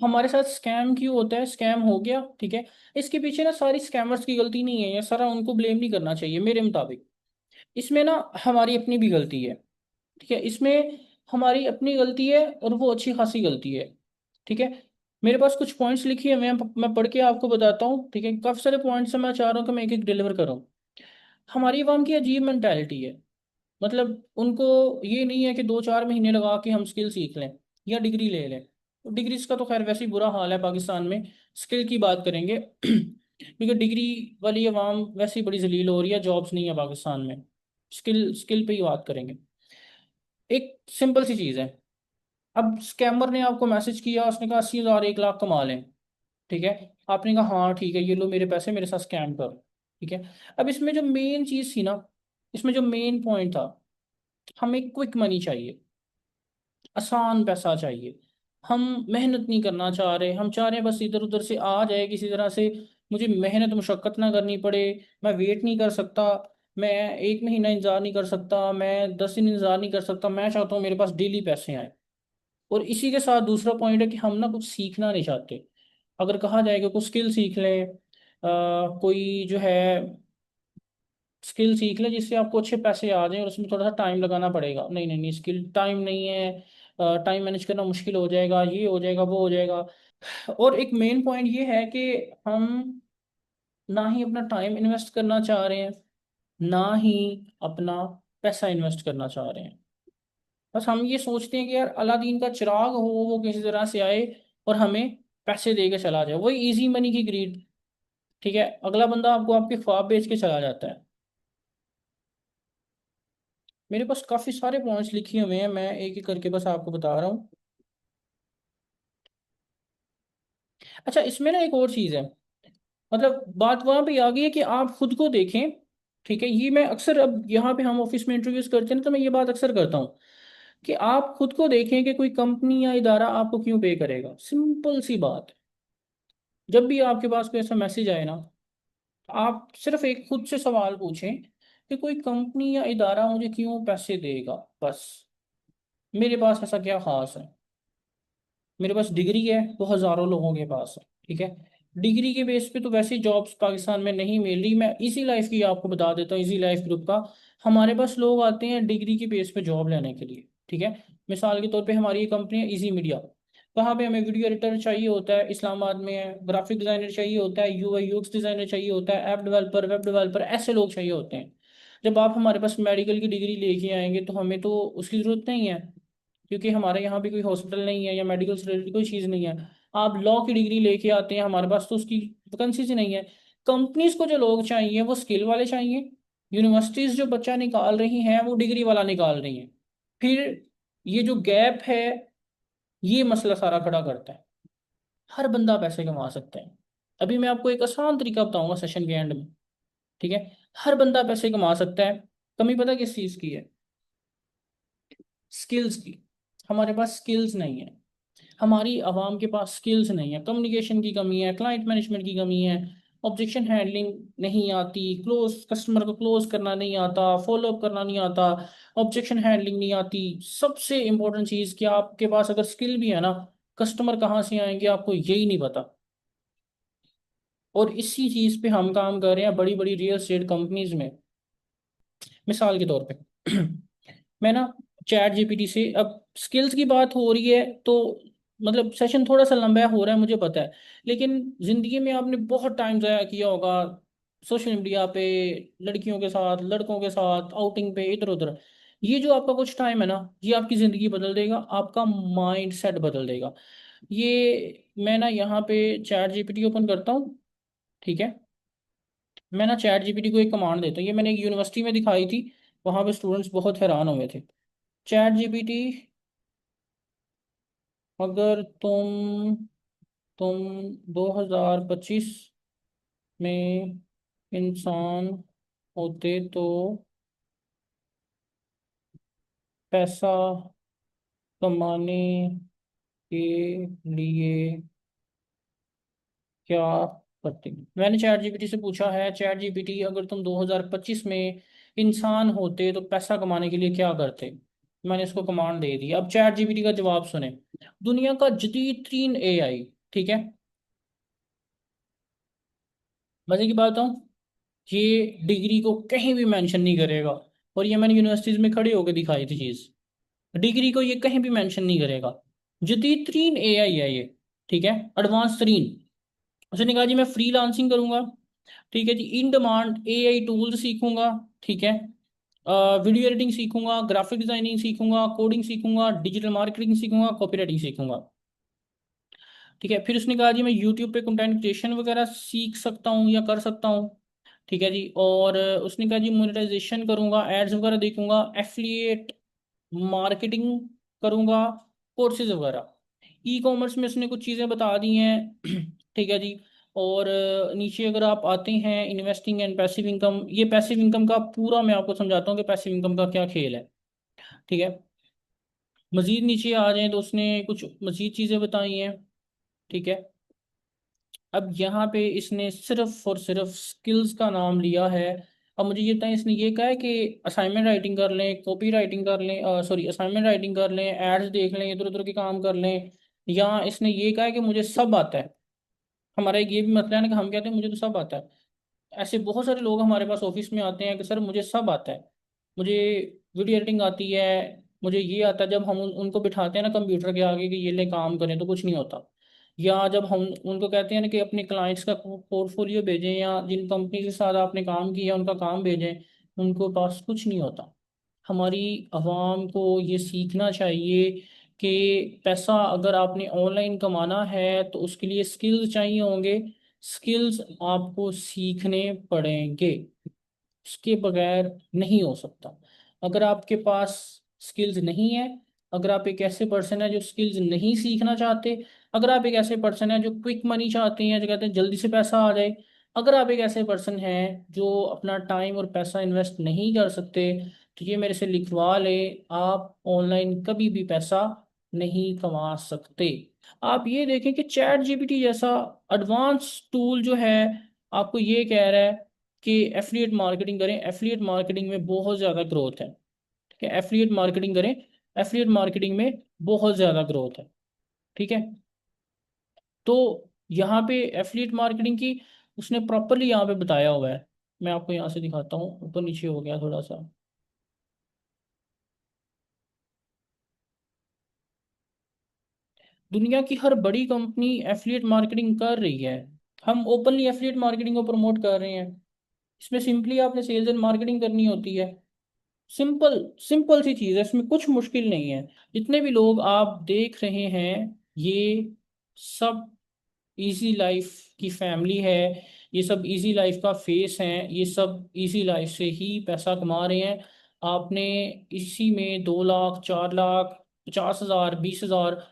हमारे साथ स्कैम क्यों होता है? स्कैम हो गया, ठीक है। इसके पीछे ना सारी स्कैमर्स की गलती नहीं है, या सारा उनको ब्लेम नहीं करना चाहिए मेरे मुताबिक। इसमें ना हमारी अपनी भी गलती है, ठीक है। इसमें हमारी अपनी गलती है और वो अच्छी खासी गलती है, ठीक है। मेरे पास कुछ पॉइंट्स लिखी है, मैं पढ़ के आपको बताता हूँ, ठीक है। काफ़ी सारे पॉइंट्स हैं, मैं चाह रहा हूँ कि मैं एक एक डिलीवर करूँ। हमारी अवाम की अजीब मेंटालिटी है। मतलब उनको ये नहीं है कि 2-4 महीने लगा के हम स्किल सीख लें या डिग्री ले लें। तो डिग्रीज का तो खैर वैसे ही बुरा हाल है पाकिस्तान में। स्किल की बात करेंगे क्योंकि डिग्री वाली अवाम वैसे ही बड़ी जलील हो रही है, जॉब्स नहीं है पाकिस्तान में। स्किल स्किल पे ही बात करेंगे। एक सिंपल सी चीज़ है। अब स्कैमर ने आपको मैसेज किया, उसने कहा 80,000 1 लाख कमा लें, ठीक है। आपने कहा हाँ ठीक है, ये लो मेरे पैसे, मेरे साथ स्कैम करो, ठीक है। अब इसमें जो मेन चीज़ थी ना, इसमें जो मेन पॉइंट था, हमें क्विक मनी चाहिए, आसान पैसा चाहिए। हम मेहनत नहीं करना चाह रहे, हम चाह रहे हैं बस इधर उधर से आ जाए किसी तरह से। मुझे मेहनत मुशक्कत ना करनी पड़े। मैं वेट नहीं कर सकता। मैं 1 महीना इंतजार नहीं कर सकता, मैं 10 दिन इंतजार नहीं कर सकता। मैं चाहता हूँ मेरे पास डेली पैसे आए। और इसी के साथ दूसरा पॉइंट है कि हम ना कुछ सीखना नहीं चाहते। अगर कहा जाए कि कुछ स्किल सीख लें, कोई जो है स्किल सीख लें जिससे आपको अच्छे पैसे आ जाएं और उसमें थोड़ा सा टाइम लगाना पड़ेगा, नहीं नहीं नहीं, स्किल टाइम नहीं है, टाइम मैनेज करना मुश्किल हो जाएगा, ये हो जाएगा वो हो जाएगा। और एक मेन पॉइंट ये है कि हम ना ही अपना टाइम इन्वेस्ट करना चाह रहे हैं, ना ही अपना पैसा इन्वेस्ट करना चाह रहे हैं। बस हम ये सोचते हैं कि यार अलादीन का चिराग हो, वो किसी तरह से आए और हमें पैसे दे के चला जाए, वही इजी मनी की ग्रीड, ठीक है। अगला बंदा आपको आपके ख्वाब बेच के चला जाता है। मेरे पास काफ़ी सारे पॉइंट्स लिखे हुए हैं, मैं एक एक करके बस आपको बता रहा हूँ। अच्छा, इसमें ना एक और चीज़ है। मतलब बात वहाँ पे आ गई है कि आप खुद को देखें, ठीक है। ये मैं अक्सर, अब यहाँ पे हम ऑफिस में इंटरव्यूज करते हैं ना, तो मैं ये बात अक्सर करता हूँ कि आप खुद को देखें कि कोई कंपनी या इदारा आपको क्यों पे करेगा। सिंपल सी बात। जब भी आपके पास कोई ऐसा मैसेज आए ना, आप सिर्फ एक खुद से सवाल पूछें कि कोई कंपनी या इदारा मुझे क्यों पैसे देगा, बस। मेरे पास ऐसा क्या खास है? मेरे पास डिग्री है, वो हज़ारों लोगों के पास है, ठीक है। डिग्री के बेस पे तो वैसे ही जॉब्स पाकिस्तान में नहीं मिल रही। मैं इजी लाइफ की आपको बता देता हूँ, इजी लाइफ ग्रुप का। हमारे पास लोग आते हैं डिग्री के बेस पे जॉब लेने के लिए, ठीक है। मिसाल के तौर पे हमारी ये कंपनी है इजी मीडिया। वहाँ पे हमें वीडियो एडिटर चाहिए होता है, इस्लामाबाद में है। ग्राफिक डिज़ाइनर चाहिए होता है, यूआई यूएक्स डिज़ाइनर चाहिए होता है, ऐप डेवलपर, वेब डेवलपर, ऐसे लोग चाहिए होते हैं। जब आप हमारे पास मेडिकल की डिग्री लेके आएंगे तो हमें तो उसकी ज़रूरत नहीं है, क्योंकि हमारे यहाँ भी कोई हॉस्पिटल नहीं है या मेडिकल से रिलेटेड कोई चीज़ नहीं है। आप लॉ की डिग्री लेके आते हैं हमारे पास, तो उसकी वैकेंसीज ही नहीं है। कंपनीज को जो लोग चाहिए वो स्किल वाले चाहिए। यूनिवर्सिटीज जो बच्चा निकाल रही हैं वो डिग्री वाला निकाल रही हैं। फिर ये जो गैप है, ये मसला सारा खड़ा करता है। हर बंदा पैसे कमा सकता है। अभी मैं आपको एक आसान तरीका बताऊंगा सेशन के एंड में, ठीक है। हर बंदा पैसे कमा सकता है। कमी पता किस चीज़ की है? स्किल्स की। हमारे पास स्किल्स नहीं है। हमारी आवाम के पास स्किल्स नहीं है, कम्युनिकेशन की कमी है, क्लाइंट मैनेजमेंट की कमी है, ऑब्जेक्शन हैंडलिंग नहीं आती, क्लोज कस्टमर को क्लोज करना नहीं आता, फॉलो अप करना नहीं आता, ऑब्जेक्शन हैंडलिंग नहीं आती। सबसे इंपॉर्टेंट चीज़ कि आपके पास अगर स्किल भी है ना, कस्टमर कहाँ से आएंगे आपको यही नहीं पता। और इसी चीज़ पे हम काम कर रहे हैं बड़ी बड़ी रियल एस्टेट कंपनीज में। मिसाल के तौर पे मैं ना चैट जीपीटी से, अब स्किल्स की बात हो रही है तो मतलब सेशन थोड़ा सा लंबा हो रहा है मुझे पता है, लेकिन जिंदगी में आपने बहुत टाइम ज़ाया किया होगा सोशल मीडिया पे, लड़कियों के साथ, लड़कों के साथ, आउटिंग पे, इधर उधर। ये जो आपका कुछ टाइम है ना, ये आपकी ज़िंदगी बदल देगा, आपका माइंड सेट बदल देगा। ये मैं ना यहाँ पे चैट जीपीटी ओपन करता हूँ, ठीक है। मैं ना चैट जीपीटी को एक कमांड देता हूँ, ये मैंने एक यूनिवर्सिटी में दिखाई थी, वहाँ पे स्टूडेंट्स बहुत हैरान हुए थे। चैट जीपीटी, अगर तुम 2025 में इंसान होते तो पैसा कमाने के लिए क्या करते? मैंने चैट जीपीटी से पूछा है, चैट जीपीटी अगर तुम 2025 में इंसान होते तो पैसा कमाने के लिए क्या करते? मैंने इसको कमांड दे दी। अब चैट जीपीटी का जवाब सुने। दुनिया का जदीद तरीन एआई, ठीक है, मजे की बात हूँ, ये डिग्री को कहीं भी मेंशन नहीं करेगा। और ये मैंने यूनिवर्सिटीज में खड़े होकर दिखाई थी चीज। डिग्री को ये कहीं भी मेंशन नहीं करेगा। जदीद तरीन एआई है ये, ठीक है, एडवांस तरीन। उसने कहा जी मैं फ्रीलांसिंग करूंगा, ठीक है जी, इन डिमांड एआई टूल्स सीखूंगा, ठीक है, वीडियो एडिटिंग सीखूंगा, ग्राफिक डिजाइनिंग सीखूंगा, कोडिंग सीखूंगा, डिजिटल मार्केटिंग सीखूंगा, कॉपीराइटिंग सीखूंगा, ठीक है। फिर उसने कहा जी मैं यूट्यूब पे कंटेंट क्रिएशन वगैरह सीख सकता हूँ या कर सकता हूँ, ठीक है जी। और उसने कहा जी मोनेटाइजेशन करूंगा, एड्स वगैरह देखूंगा, एफिलिएट मार्केटिंग करूंगा, कोर्सेज वगैरह। ई कॉमर्स में उसने कुछ चीज़ें बता दी हैं ठीक है जी। और नीचे अगर आप आते हैं इन्वेस्टिंग एंड पैसिव इनकम, ये पैसिव इनकम का पूरा मैं आपको समझाता हूँ कि पैसिव इनकम का क्या खेल है, ठीक है। मजीद नीचे आ जाए तो उसने कुछ मजीद चीज़ें बताई हैं, ठीक है। अब यहाँ पे इसने सिर्फ और सिर्फ स्किल्स का नाम लिया है। अब मुझे ये बताएं, इसने ये कहा है कि असाइनमेंट राइटिंग कर लें, कॉपी राइटिंग कर लें, सॉरी असाइनमेंट राइटिंग कर लें, एड्स देख लें, इधर उधर के काम कर लें, या इसने ये कहा है कि मुझे सब आता है। हमारा एक ये भी मसला है ना कि हम कहते हैं मुझे तो सब आता है। ऐसे बहुत सारे लोग हमारे पास ऑफिस में आते हैं कि सर मुझे सब आता है, मुझे वीडियो एडिटिंग आती है, मुझे ये आता है। जब हम उनको बिठाते हैं ना कंप्यूटर के आगे कि ये ले काम करें, तो कुछ नहीं होता। या जब हम उनको कहते हैं ना कि अपने क्लाइंट्स का पोर्टफोलियो भेजें, या जिन कंपनी के साथ आपने काम किया उनका काम भेजें, उनको पास कुछ नहीं होता। हमारी आवाम को ये सीखना चाहिए कि पैसा अगर आपने ऑनलाइन कमाना है तो उसके लिए स्किल्स चाहिए होंगे। स्किल्स आपको सीखने पड़ेंगे, उसके बगैर नहीं हो सकता। अगर आपके पास स्किल्स नहीं है, अगर आप एक ऐसे पर्सन है जो स्किल्स नहीं सीखना चाहते, अगर आप एक ऐसे पर्सन है जो क्विक मनी चाहते हैं, जो कहते हैं जल्दी से पैसा आ जाए, अगर आप एक ऐसे पर्सन हैं जो अपना टाइम और पैसा इन्वेस्ट नहीं कर सकते, तो ये मेरे से लिखवा ले, आप ऑनलाइन कभी भी पैसा नहीं कमा सकते। आप ये देखें कि चैट जीपीटी जैसा एडवांस टूल जो है आपको ये कह रहा है कि एफिलिएट मार्केटिंग करें, एफिलिएट मार्केटिंग में बहुत ज़्यादा ग्रोथ है, ठीक है, एफिलिएट मार्केटिंग करें, एफिलिएट मार्केटिंग में बहुत ज़्यादा ग्रोथ है, ठीक है। तो यहाँ पे एफिलिएट मार्केटिंग की उसने प्रॉपरली यहाँ पे बताया हुआ है। मैं आपको यहाँ से दिखाता हूँ, ऊपर नीचे हो गया थोड़ा सा। दुनिया की हर बड़ी कंपनी एफिलिएट मार्केटिंग कर रही है। हम ओपनली एफिलिएट मार्केटिंग को प्रमोट कर रहे हैं। इसमें सिंपली आपने सेल्स एंड मार्केटिंग करनी होती है। सिंपल सिंपल सी चीज़ है, इसमें कुछ मुश्किल नहीं है। जितने भी लोग आप देख रहे हैं, ये सब इजी लाइफ की फैमिली है, ये सब इजी लाइफ का फेस है, ये सब इजी लाइफ से ही पैसा कमा रहे हैं। आपने इसी में 2 लाख, 4 लाख, 50,000, 20,000,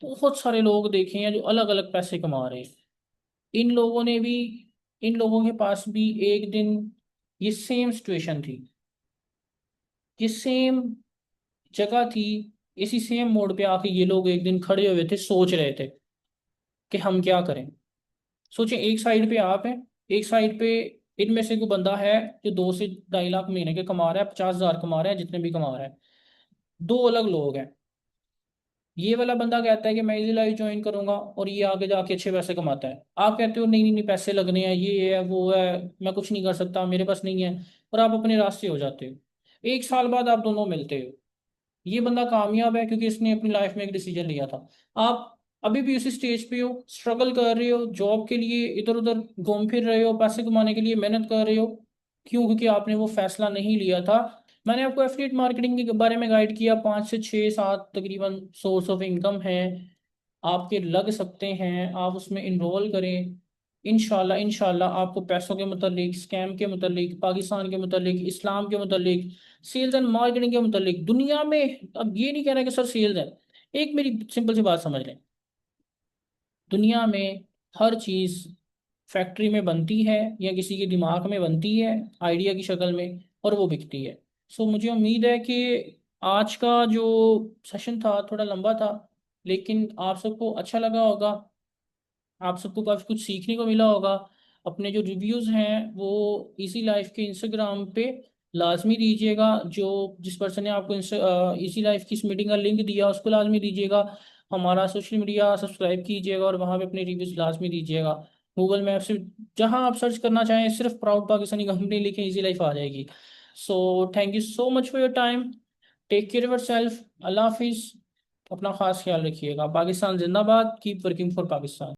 बहुत सारे लोग देखे हैं जो अलग अलग पैसे कमा रहे हैं। इन लोगों ने भी, इन लोगों के पास भी एक दिन ये सेम सिचुएशन थी, ये सेम जगह थी, इसी सेम मोड़ पे आके ये लोग एक दिन खड़े हुए थे, सोच रहे थे कि हम क्या करें। सोचिए, एक साइड पे आप हैं, एक साइड पे इनमें से कोई बंदा है जो 2 से 2.5 लाख महीने के कमा रहा है, 50,000 कमा रहा है, जितने भी कमा रहा है। दो अलग लोग हैं। ये वाला बंदा कहता है कि मैं इजी लाइफ ज्वाइन करूंगा, और ये आगे जाके अच्छे पैसे कमाता है। आप कहते हो नहीं नहीं नहीं, पैसे लगने हैं, ये है वो है, मैं कुछ नहीं कर सकता, मेरे पास नहीं है, और आप अपने रास्ते हो जाते हो। 1 साल बाद आप दोनों मिलते हो। ये बंदा कामयाब है क्योंकि इसने अपनी लाइफ में एक डिसीजन लिया था। आप अभी भी उसी स्टेज पे हो, स्ट्रगल कर रहे हो, जॉब के लिए इधर उधर घूम फिर रहे हो, पैसे कमाने के लिए मेहनत कर रहे हो। क्यों? क्योंकि आपने वो फैसला नहीं लिया था। मैंने आपको एफिलिएट मार्केटिंग के बारे में गाइड किया, 5 से 6 7 तकरीबन सोर्स ऑफ इनकम है, आपके लग सकते हैं, आप उसमें इन्रोल करें। इंशाल्लाह इंशाल्लाह आपको पैसों के मतलब, स्कैम के मतलब, पाकिस्तान के मतलब, इस्लाम के मतलब, सेल्स एंड मार्केटिंग के मतलब दुनिया में, अब ये नहीं कहना कि सर सेल्स है। एक मेरी सिंपल सी बात समझ लें, दुनिया में हर चीज़ फैक्ट्री में बनती है या किसी के दिमाग में बनती है आइडिया की शक्ल में, और वो बिकती है। सो मुझे उम्मीद है कि आज का जो सेशन था थोड़ा लंबा था, लेकिन आप सबको अच्छा लगा होगा, आप सबको काफ़ी कुछ सीखने को मिला होगा। अपने जो रिव्यूज़ हैं वो इजी लाइफ के इंस्टाग्राम पे लाजमी दीजिएगा। जो जिस पर्सन ने आपको इजी लाइफ की इस मीटिंग का लिंक दिया उसको लाजमी दीजिएगा। हमारा सोशल मीडिया सब्सक्राइब कीजिएगा और वहाँ पे अपने रिव्यूज लाजमी दीजिएगा। गूगल मैप से जहाँ आप सर्च करना चाहें सिर्फ प्राउड पाकिस्तानी कंपनी लिखें, इजी लाइफ आ जाएगी। So thank you so much for your time. Take care yourself. अल्लाह हाफिज। अपना खास ख्याल रखिएगा। पाकिस्तान जिंदाबाद। Keep working for Pakistan.